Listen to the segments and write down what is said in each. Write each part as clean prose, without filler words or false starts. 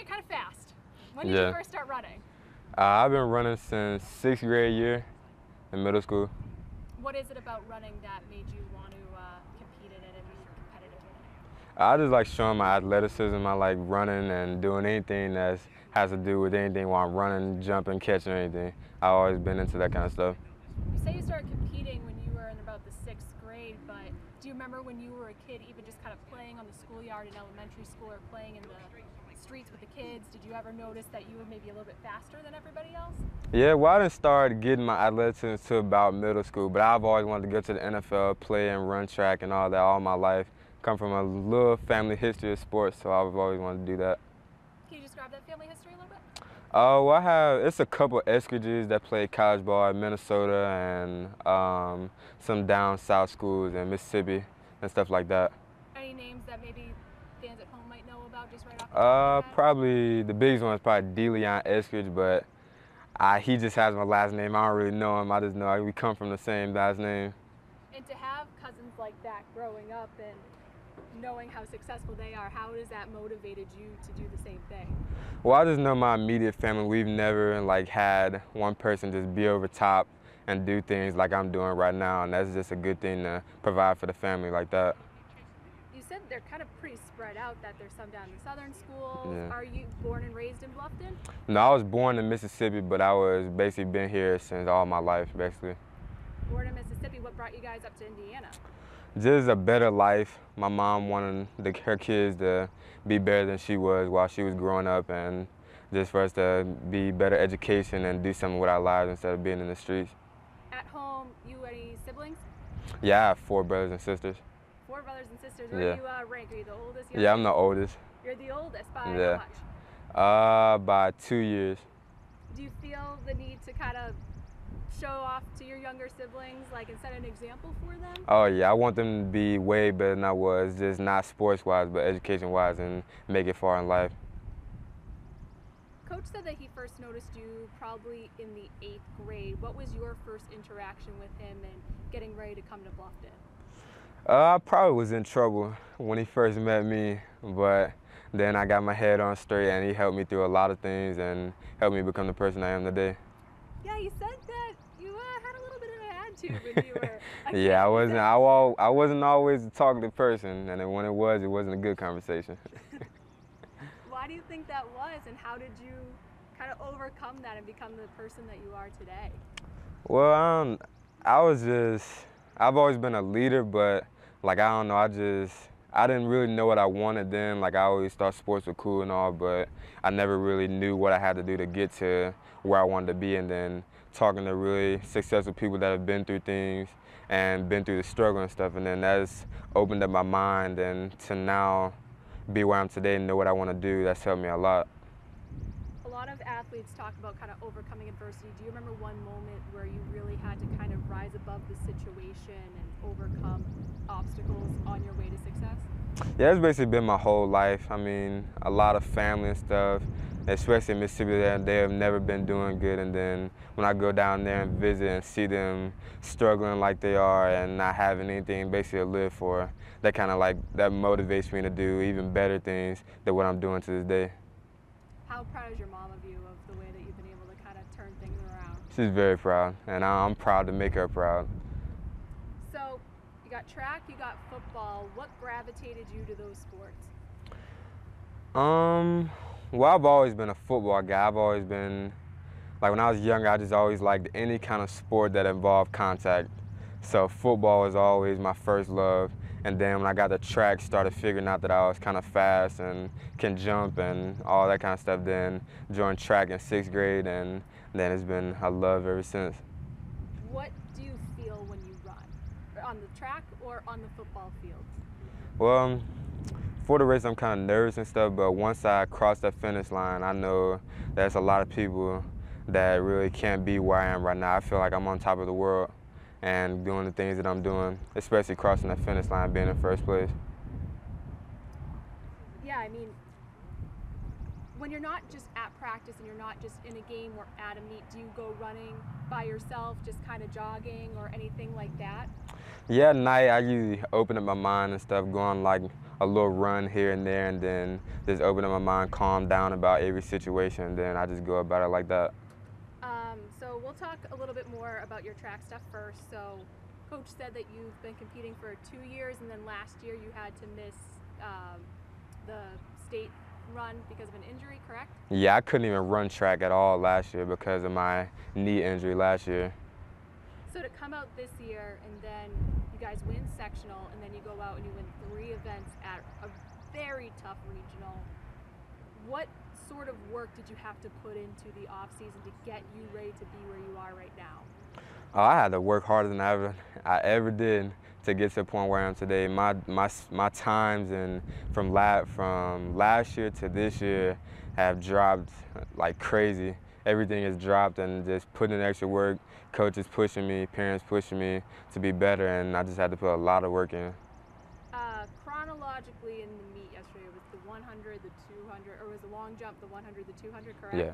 get kind of fast. When did you first start running? I've been running since 6th grade year in middle school. What is it about running that made you want to compete in it and be competitive in it? I just like showing my athleticism. I like running and doing anything that has to do with anything while I'm running, jumping, catching, anything. I've always been into that kind of stuff. You say you started competing when you were in about the 6th grade, but do you remember when you were a kid even just kind of playing on the schoolyard in elementary school or playing in the streets with the kids? Did you ever notice that you were maybe a little bit faster than everybody else? Yeah, well, I didn't start getting my athleticism until about middle school, but I've always wanted to go to the NFL, play and run track and all that all my life. Come from a little family history of sports, so I've always wanted to do that. Can you describe that family history a little bit? Well, it's a couple Eskridges that play college ball in Minnesota and some down south schools in Mississippi and stuff like that. Any names that maybe fans at home might know about just right off the top of your head? Probably the biggest one is probably DeLeon Eskridge, but he just has my last name. I don't really know him. I just know we come from the same last name. And to have cousins like that growing up and knowing how successful they are, how has that motivated you to do the same thing? Well, I just know my immediate family, we've never had one person just be over top and do things like I'm doing right now, and that's just a good thing to provide for the family like that. You said they're kind of pretty spread out, that there's some down in southern schools. Yeah. Are you born and raised in Bluffton? No, I was born in Mississippi, but I was basically been here since all my life, basically. Born in Mississippi, what brought you guys up to Indiana? Just a better life. My mom wanted her kids to be better than she was while she was growing up, and just for us to be better education and do something with our lives instead of being in the streets. At home, you any siblings? Yeah, I have 4 brothers and sisters. 4 brothers and sisters. Where do you rank? Are you the oldest? Yeah, I'm the oldest. You're the oldest by how much? By 2 years. Do you feel the need to kind of show off to your younger siblings, like, and set an example for them? Oh yeah, I want them to be way better than I was, just not sports-wise, but education-wise, and make it far in life. Coach said that he first noticed you probably in the 8th grade. What was your first interaction with him and getting ready to come to Bluffton? I probably was in trouble when he first met me, but then I got my head on straight and he helped me through a lot of things and helped me become the person I am today. Yeah, you said that you had a little bit of an attitude when you were a kid. Yeah, I wasn't always a talkative person, and then when it wasn't a good conversation. Why do you think that was, and how did you kind of overcome that and become the person that you are today? Well, I've always been a leader, but I don't know, I didn't really know what I wanted then. I always thought sports were cool and all, but I never really knew what I had to do to get to where I wanted to be. And then talking to really successful people that have been through things and been through the struggle and stuff, and then that's opened up my mind, and to now be where I'm today and know what I want to do, that's helped me a lot. A lot of athletes talk about kind of overcoming adversity. Do you remember one moment where you really had to kind of rise above the situation and overcome obstacles on your way to success? Yeah, it's basically been my whole life. I mean, a lot of family and stuff, especially in Mississippi, they have never been doing good, and then when I go down there and visit and see them struggling like they are and not having anything basically to live for, that kind of that motivates me to do even better things than what I'm doing to this day. How proud is your mom of you, of the way that you've been able to kind of turn things around? She's very proud, and I'm proud to make her proud. So, you got track, you got football. What gravitated you to those sports? Well, I've always been a football guy. I've always been, when I was younger, I just always liked any kind of sport that involved contact. So football was always my first love. And then when I got to track, started figuring out that I was kind of fast and can jump and all that kind of stuff. Then joined track in 6th grade, and then it's been a love ever since. What do you feel when you run? On the track or on the football field? Well, for the race, I'm kind of nervous and stuff, but once I cross that finish line, I know there's a lot of people that really can't be where I am right now. I feel like I'm on top of the world and doing the things that I'm doing, especially crossing that finish line, being in first place. Yeah, I mean, when you're not just at practice and you're not just in a game or at a meet, do you go running by yourself, just kind of jogging or anything like that? Yeah, at night I usually open up my mind and stuff, going a little run here and there, and then just open up my mind, calm down about every situation, and then I just go about it like that. So we'll talk a little bit more about your track stuff first. So Coach said that you've been competing for 2 years, and then last year you had to miss the state run because of an injury, correct? Yeah, I couldn't even run track at all last year because of my knee injury last year. So to come out this year and then you guys win sectional and then you go out and you win 3 events at a very tough regional, what sort of work did you have to put into the off season to get you ready to be where you are right now? Oh, I had to work harder than I ever did to get to the point where I am today. My times and from last year to this year have dropped like crazy. Everything has dropped, and just putting in extra work, coaches pushing me, parents pushing me to be better, and I just had to put a lot of work in. Chronologically in the meet yesterday, it was the 100, the 200, or was the long jump, the 100, the 200, correct? Yeah.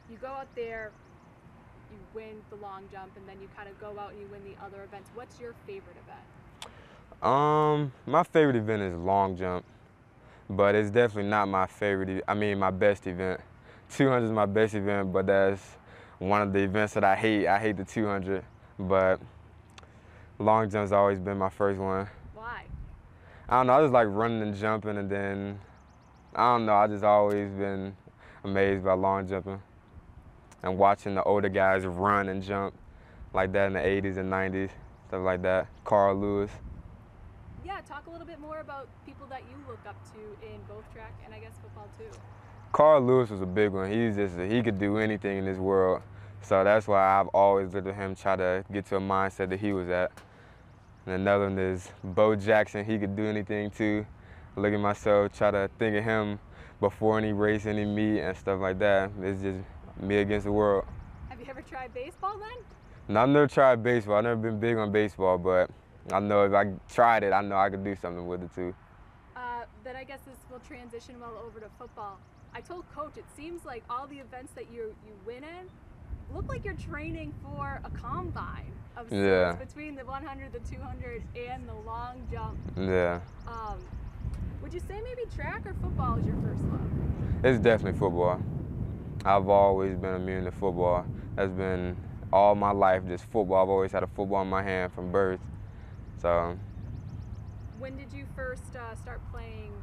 You go out there, you win the long jump, and then you kind of go out and you win the other events. What's your favorite event? My favorite event is long jump, but it's definitely not my favorite. My best event. 200 is my best event, but that's one of the events that I hate. I hate the 200, but long jump's always been my first one. Why? I don't know. I just like running and jumping, and then I don't know. I just always been amazed by long jumping and watching the older guys run and jump like that in the 80s and 90s, stuff like that. Carl Lewis. Yeah, talk a little bit more about people that you look up to in both track and I guess football too. Carl Lewis was a big one. He could do anything in this world. So that's why I've always looked at him, try to get to a mindset that he was at. And another one is Bo Jackson. He could do anything too. Look at myself, try to think of him before any race, any meet and stuff like that. It's just me against the world. Have you ever tried baseball then? No, I've never tried baseball. I've never been big on baseball, but I know if I tried it, I know I could do something with it too. Then I guess this will transition well over to football. I told Coach it seems like all the events that you win in look like you're training for a combine of sorts between the 100, the 200, and the long jump. Yeah. Would you say maybe track or football is your first love? It's definitely football. I've always been immune to football. That's been all my life, just football. I've always had a football in my hand from birth. So. When did you first start playing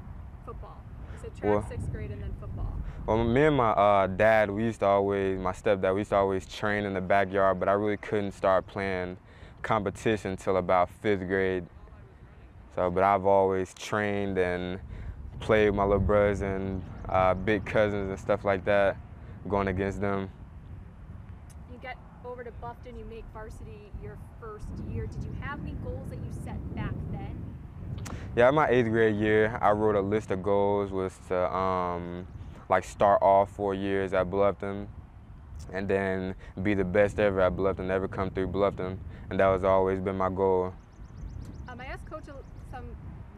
football? You said track, 6th grade, and then football. Well, me and my dad, my stepdad, we used to always train in the backyard, but I really couldn't start playing competition until about 5th grade. So, but I've always trained and played with my little brothers and big cousins and stuff like that, going against them. You get over to Bluffton, you make varsity your first year. Did you have any goals that you set back then? Yeah, my 8th grade year, I wrote a list of goals was to start all 4 years at Bluffton and then be the best ever at Bluffton, ever come through Bluffton, and that has always been my goal. I asked Coach some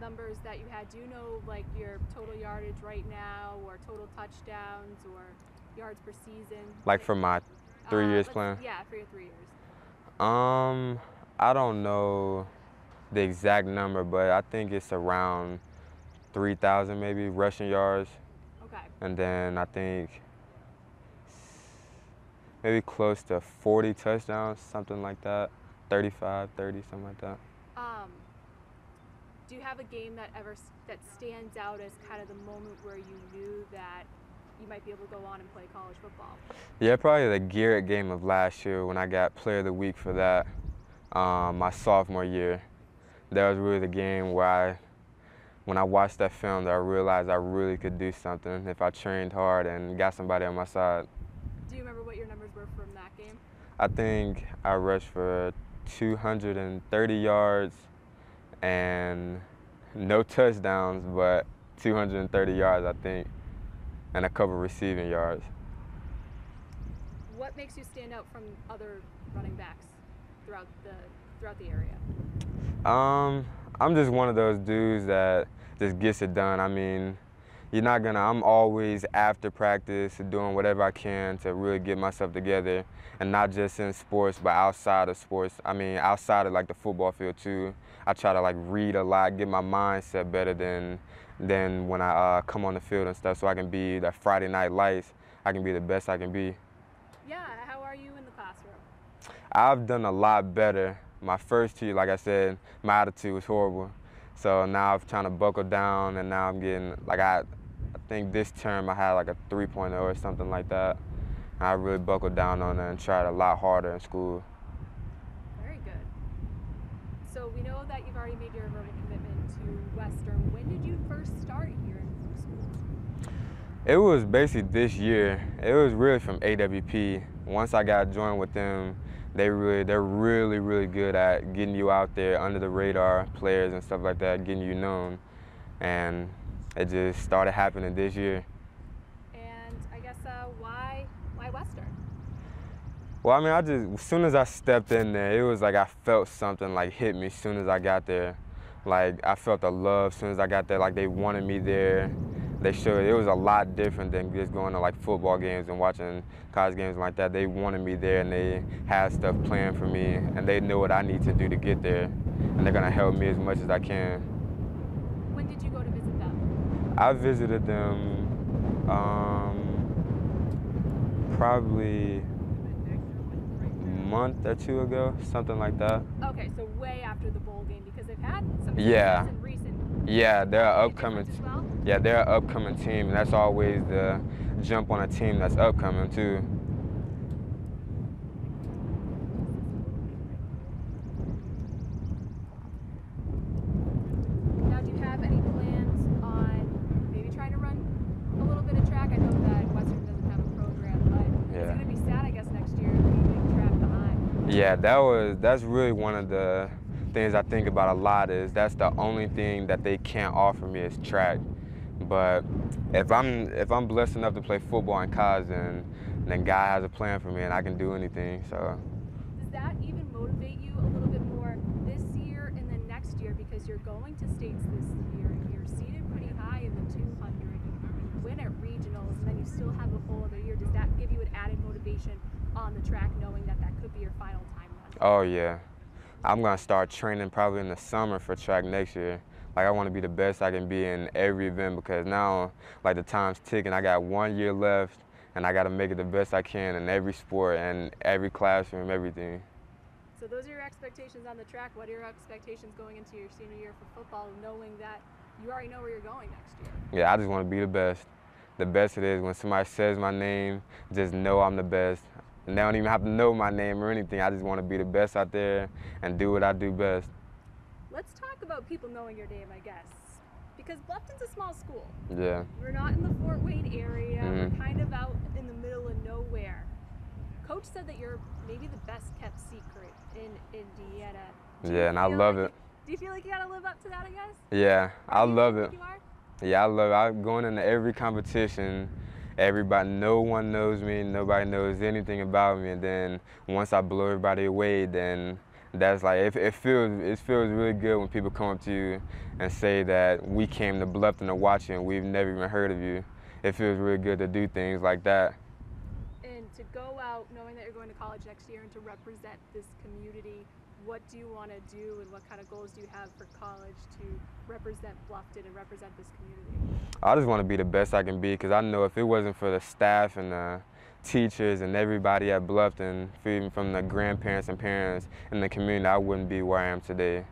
numbers that you had. Do you know like your total yardage right now or total touchdowns or yards per season? Like for my 3 years playing? Yeah, for your 3 years. I don't know the exact number, but I think it's around 3,000 maybe rushing yards. Okay. And then I think maybe close to 40 touchdowns, something like that. 35, 30, something like that. Do you have a game that stands out as kind of the moment where you knew that you might be able to go on and play college football? Yeah, probably the Garrett game of last year when I got Player of the Week for that, my sophomore year. That was really the game where when I watched that film, that I realized I really could do something if I trained hard and got somebody on my side. Do you remember what your numbers were from that game? I think I rushed for 230 yards and no touchdowns, but 230 yards, I think, and a couple receiving yards. What makes you stand out from other running backs throughout the area? I'm just one of those dudes that just gets it done. I mean, I'm always after practice doing whatever I can to really get myself together, and not just in sports, but outside of sports. I mean, outside of like the football field too. I try to like read a lot, get my mindset better than when I come on the field and stuff, so I can be the Friday night lights. I can be the best I can be. Yeah, how are you in the classroom? I've done a lot better. My first year, like I said, my attitude was horrible. So now I'm trying to buckle down, and now I'm getting, like I think this term I had like a 3.0 or something like that. I really buckled down on it and tried a lot harder in school. Very good. So we know that you've already made your verbal commitment to Western. When did you first start here in school? It was basically this year. It was really from AWP. Once I got joined with them, they're really good at getting you out there under the radar, players and stuff like that, getting you known. And it just started happening this year. And I guess why Western? Well, I mean, as soon as I stepped in there, it was like I felt something like hit me as soon as I got there. Like I felt the love as soon as I got there, like they wanted me there. They showed it was a lot different than just going to like football games and watching college games like that. They wanted me there, and they had stuff planned for me, and they know what I need to do to get there, and they're gonna help me as much as I can. When did you go to visit them? I visited them probably a month or two ago, something like that. Okay, so way after the bowl game, because they've had some Yeah. recent. Yeah, they're an upcoming. As well? Yeah, they're an upcoming team, and that's always the jump on a team that's upcoming too. Now, do you have any plans on maybe trying to run a little bit of track? I know that Western doesn't have a program, but Yeah. it's going to be sad, I guess, next year leaving track behind. Yeah, that's really one of the things I think about a lot. Is that's the only thing that they can't offer me is track. But if I'm blessed enough to play football in college, then God has a plan for me, and I can do anything. So. Does that even motivate you a little bit more this year and then next year, because you're going to states this year and you're seated pretty high in the 200, you win at regionals, and then you still have a whole other year? Does that give you an added motivation on the track, knowing that that could be your final time run? Oh yeah, I'm gonna start training probably in the summer for track next year. Like I want to be the best I can be in every event, because now like the time's ticking. I got 1 year left, and I got to make it the best I can in every sport and every classroom, everything. So those are your expectations on the track. What are your expectations going into your senior year for football, knowing that you already know where you're going next year? Yeah, I just want to be the best. The best it is. When somebody says my name, just know I'm the best. And they don't even have to know my name or anything. I just want to be the best out there and do what I do best. Let's talk about people knowing your name, I guess. Because Bluffton's a small school. Yeah. We're not in the Fort Wayne area. Mhm. We're kind of out in the middle of nowhere. Coach said that you're maybe the best kept secret in Indiana. Yeah, and I love it. Do you feel like you gotta live up to that, I guess? Yeah, I love it. You are? Yeah, I love it. I'm going into every competition. No one knows me, nobody knows anything about me, and then once I blow everybody away, then that's like, it feels really good when people come up to you and say that we came to Bluffton to watch you and we've never even heard of you. It feels really good to do things like that. And to go out knowing that you're going to college next year and to represent this community, what do you want to do, and what kind of goals do you have for college to represent Bluffton and represent this community? I just want to be the best I can be, because I know if it wasn't for the staff and the teachers and everybody at Bluffton, even from the grandparents and parents in the community, I wouldn't be where I am today,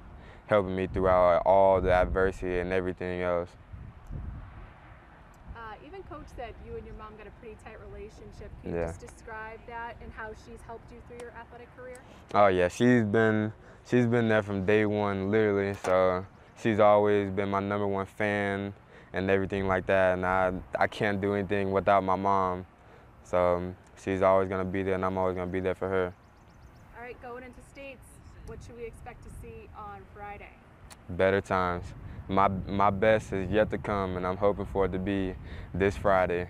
helping me throughout all the adversity and everything else. Even Coach said you and your mom got a pretty tight relationship. Can you just describe that and how she's helped you through your athletic career? Oh yeah, she's been there from day one, literally. So she's always been my #1 fan and everything like that. And I can't do anything without my mom. So she's always gonna be there, and I'm always gonna be there for her. All right, going into states, what should we expect to see on Friday? Better times. My best is yet to come, and I'm hoping for it to be this Friday.